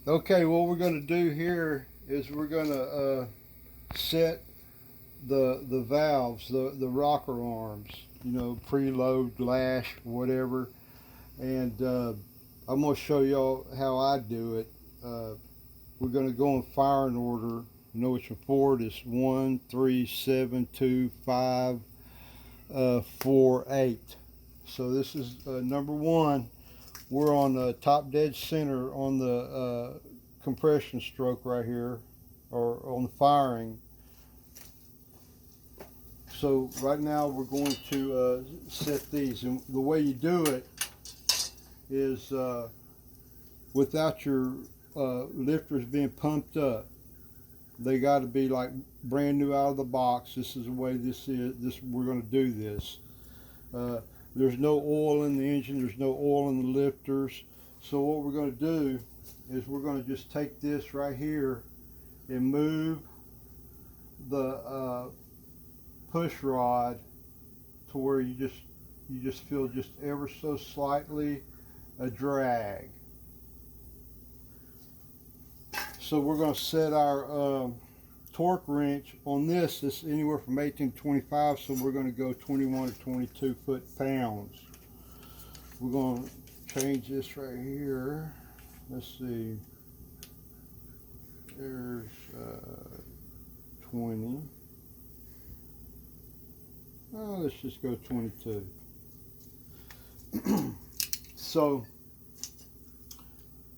Okay, what we're going to do here is we're going to set the valves, the rocker arms, preload, lash, whatever, and I'm going to show y'all how I do it. We're going to go in firing order. You know which Ford is 1, 3, 7, 2, 5, 4, 8. So this is number 1. We're on the top dead center on the compression stroke right here, or on the firing. So right now we're going to set these, and the way you do it is without your lifters being pumped up. They got to be like brand new out of the box. This is the way this is. We're going to do this. There's no oil in the engine. There's no oil in the lifters. So what we're going to do is we're going to just take this right here and move the push rod to where you just feel just ever so slightly a drag. So we're going to set our torque wrench on this. This is anywhere from 18 to 25, so we're going to go 21 to 22 foot-pounds. We're going to change this right here. Let's see. There's 20. Oh, let's just go 22. So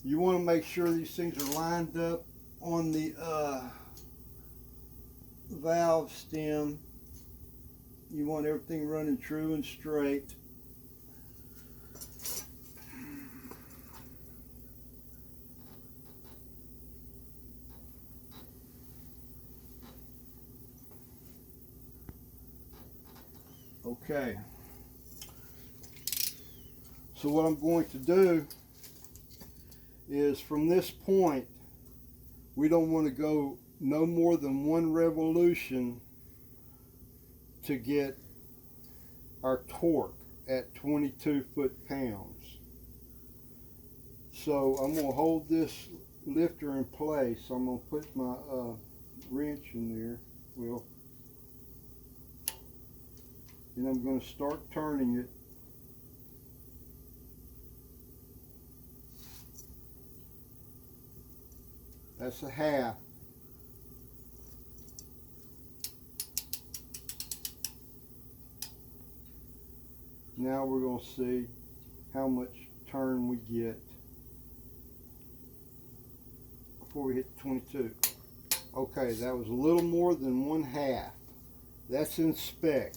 you want to make sure these things are lined up on the valve stem. You want everything running true and straight. Okay. So what I'm going to do is from this point, we don't want to go no more than 1 revolution to get our torque at 22 foot-pounds. So I'm going to hold this lifter in place. I'm going to put my wrench in there. Well, and I'm going to start turning it. That's a half. Now we're going to see how much turn we get before we hit 22. Okay, that was a little more than 1/2. That's in spec.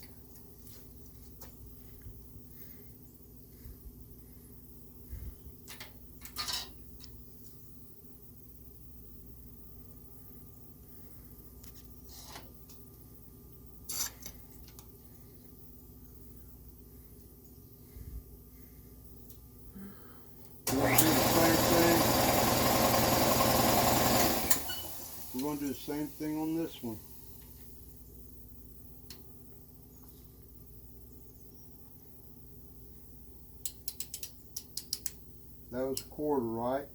We're going to do the same thing on this one. That was 1/4, right?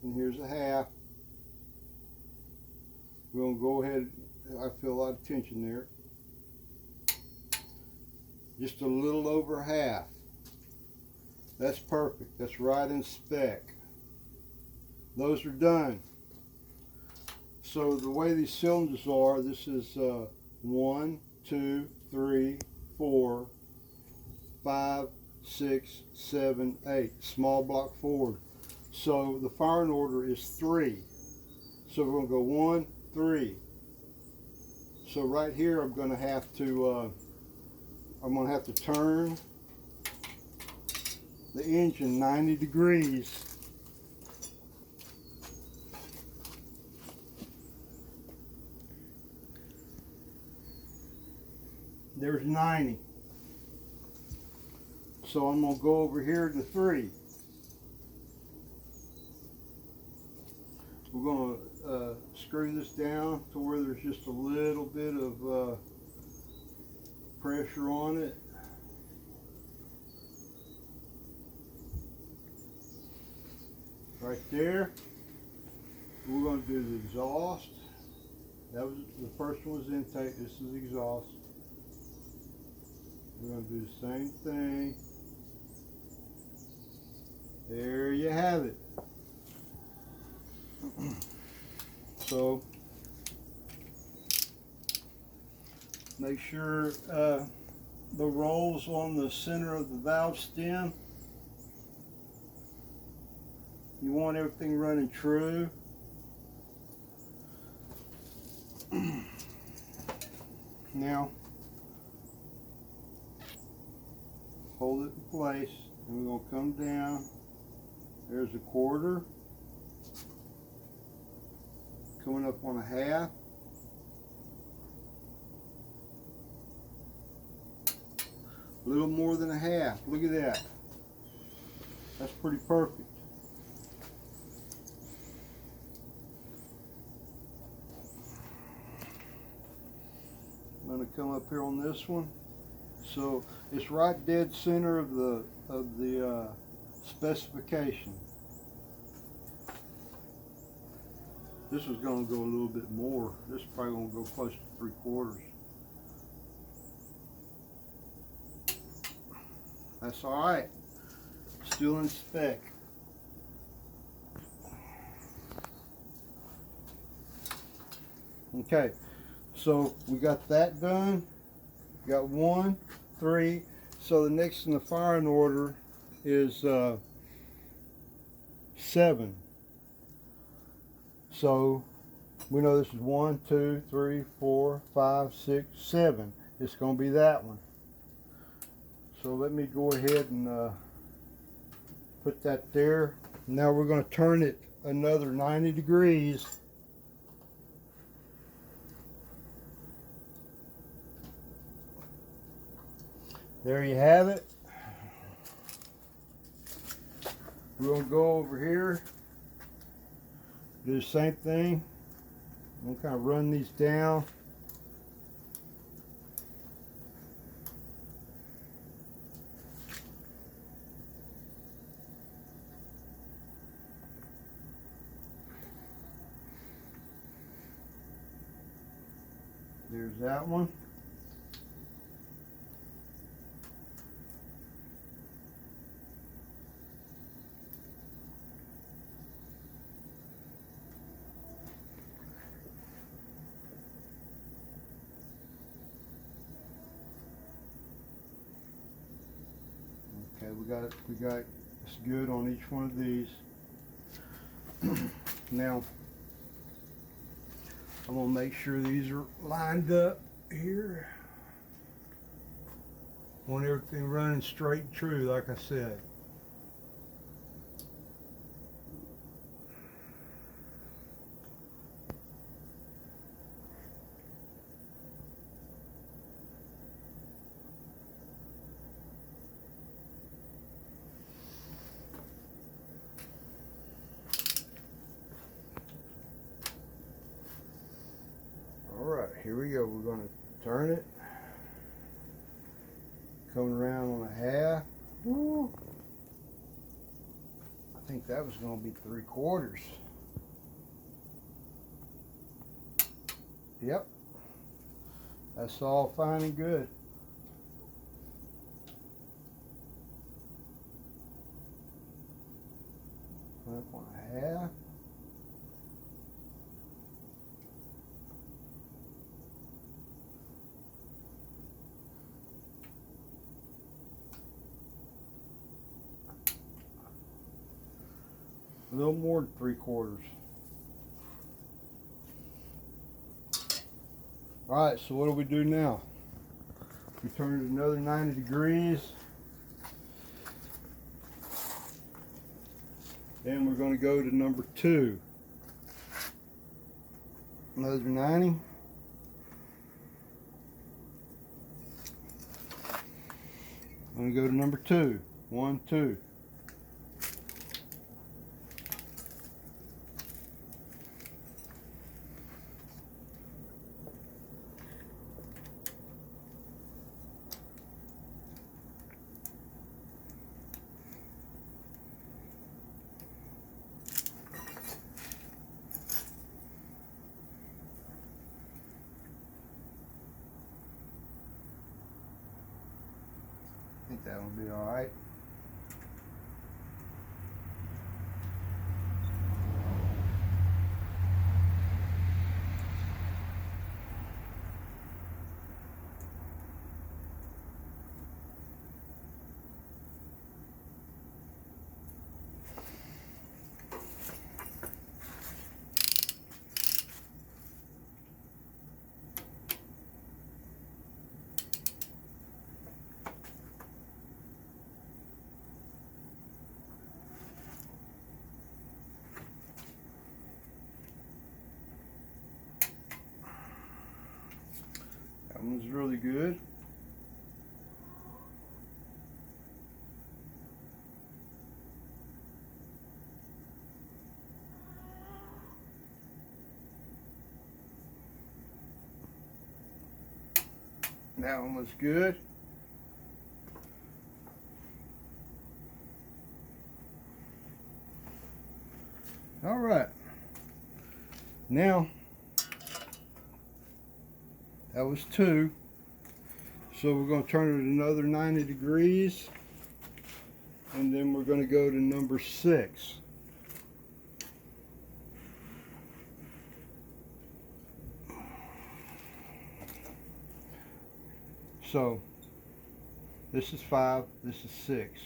And here's a half. We're going to go ahead. I feel a lot of tension there. Just a little over half. That's perfect. That's right in spec. Those are done. So the way these cylinders are, this is 1, 2, 3, 4, 5, 6, 7, 8. Small block Ford. So the firing order is 3. So we're going to go 1, 3. So right here I'm going to have to turn the engine 90 degrees. There's 90. So I'm going to go over here to 3. We're going to screw this down to where there's just a little bit of pressure on it. right there. We're going to do the exhaust. That was the first one was intake. This is exhaust. We're going to do the same thing. There you have it. So make sure the rolls on the center of the valve stem, you want everything running true. Now hold it in place, and we're going to come down. There's a quarter, coming up on a half, a little more than a half. Look at that. That's pretty perfect. I'm going to come up here on this one. So it's right dead center of the specification. This is going to go a little bit more. This is probably going to go close to 3/4. That's all right. Still in spec. Okay, so we got that done. Got 1, 3. So the next in the firing order is 7. So we know this is 1, 2, 3, 4, 5, 6, 7. It's going to be that one. So let me go ahead and put that there. Now we're going to turn it another 90 degrees. There you have it. We're going to go over here, do the same thing. I'm going to kind of run these down. There's that one. Okay, we got it's good on each one of these. Now I'm gonna make sure these are lined up here. Want everything running straight and true, like I said. Here we go. We're going to turn it. Coming around on a half. Woo. I think that was going to be 3/4. Yep. That's all fine and good. Up on a half. A little more than 3/4. Alright, so what do we do now? We turn it another 90 degrees. Then we're going to go to number 2. Another 90. I'm going to go to number 2. 1, 2. that one be all right. That one's really good. That one was good. All right. Now, that was 2. So we're going to turn it another 90 degrees. And then we're going to go to number 6. So, this is 5, this is 6.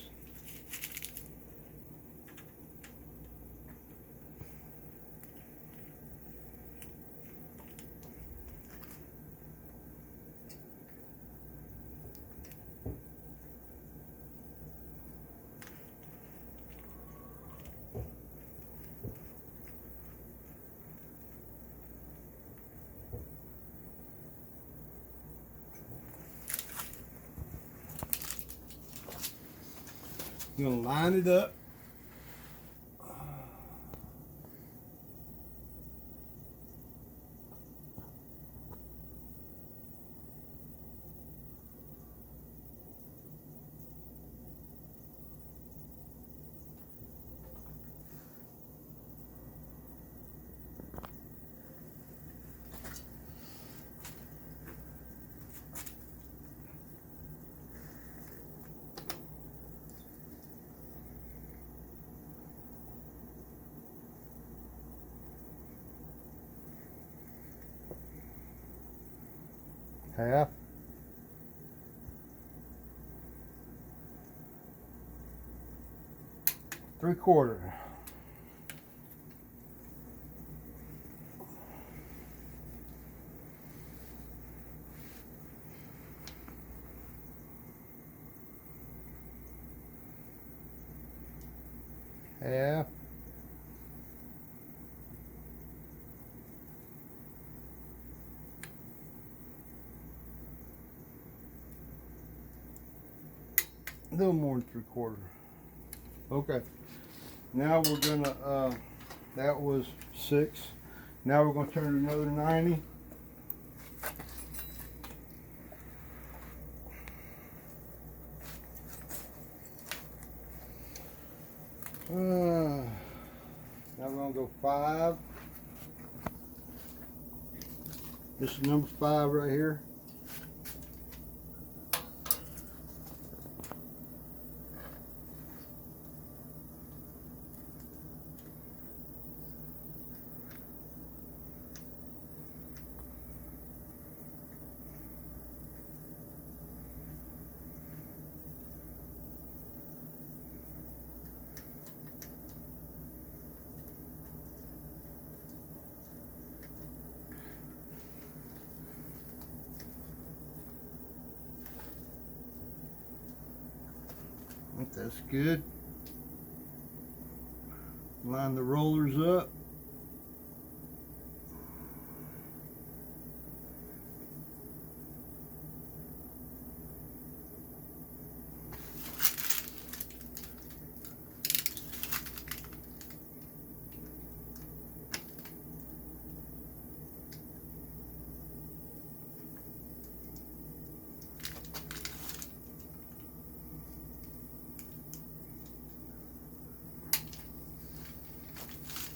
I'm going to line it up. Half. Three-quarter. Half. A little more than three-quarter. Okay. Now we're gonna, that was 6. Now we're gonna turn it another 90. Now we're gonna go 5. This is number 5 right here. That's good. Line the rollers up.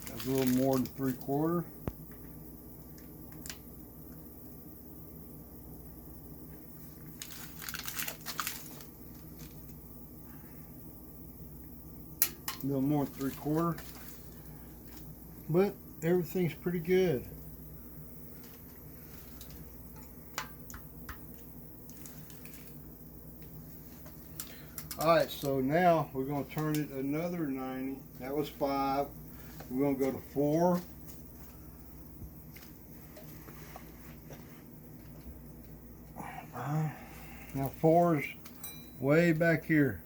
A little more than three-quarter. a little more than 3/4. But everything's pretty good. Alright, so now we're going to turn it another 90. That was 5. We're going to go to 4. Now 4 is way back here.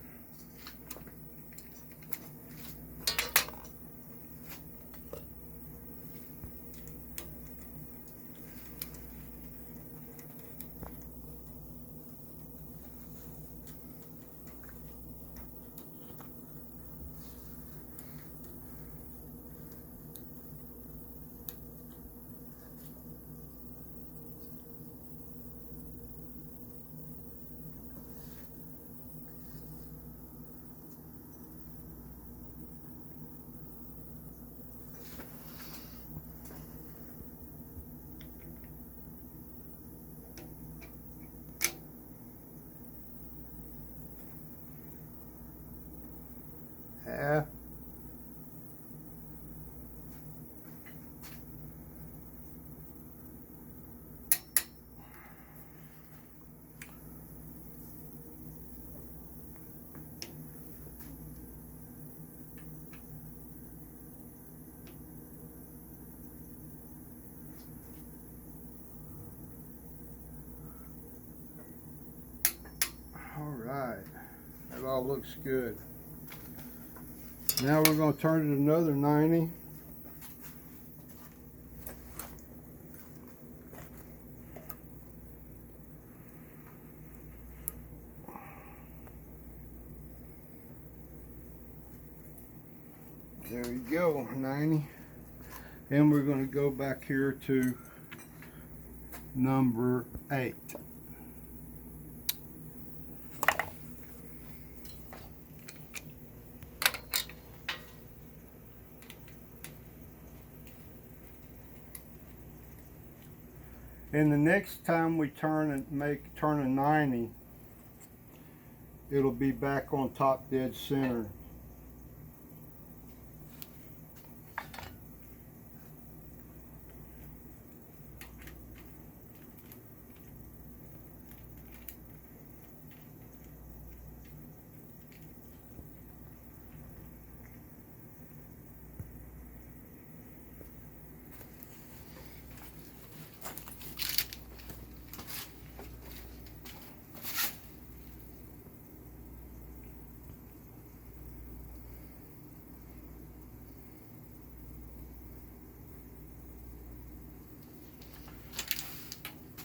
Half. All right, that all looks good. Now we're going to turn it another 90. There you go, 90. And we're going to go back here to number 8. And the next time we turn a 90, it'll be back on top dead center.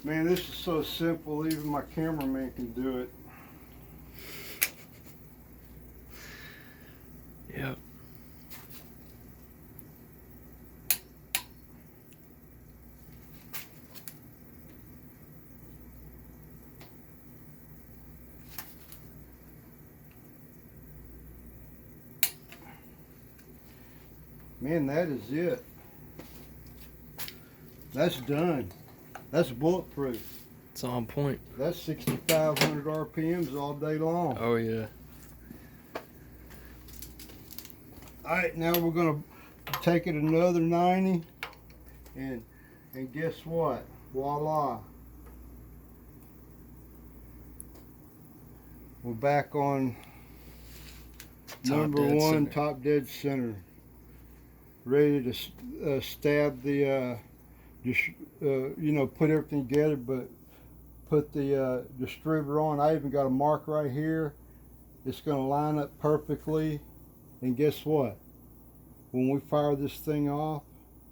Man, this is so simple, even my cameraman can do it. Yep. Man, that is it. That's done. That's bulletproof. It's on point. That's 6,500 RPMs all day long. Oh yeah. Alright, now we're gonna take it another 90 and guess what? Voila. We're back on number 1, top dead center. Ready to stab the you know, put everything together, but put the distributor on. I even got a mark right here. It's going to line up perfectly, and guess what? When we fire this thing off,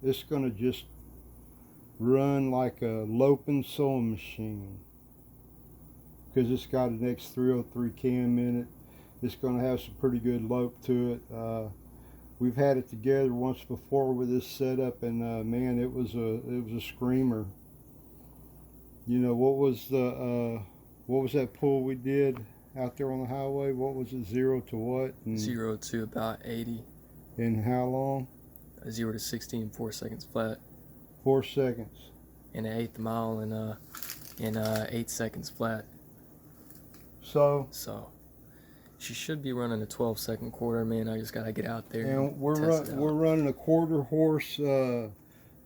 it's going to just run like a loping sewing machine, because it's got an X303 cam in it. It's going to have some pretty good lope to it. We've had it together once before with this setup, and man, it was a screamer. You know, what was that pull we did out there on the highway? What was it? 0 to what? And 0 to about 80. In how long? 0 to 60 in 4 seconds flat. 4 seconds. And an eighth mile in 8 seconds flat. So She should be running a 12-second quarter, man. I just gotta get out there. And test it out. we're running a quarter horse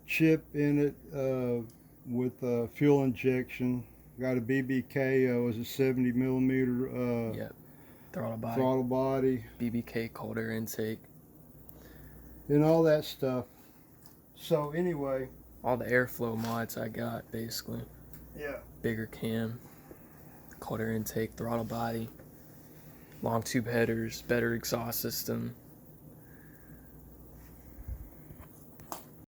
chip in it with fuel injection. Got a BBK, was a 70 millimeter Yep. Throttle body. throttle body, BBK cold air intake. and all that stuff. So anyway, All the airflow mods I got, basically. yeah. Bigger cam, cold air intake, throttle body, long tube headers, better exhaust system,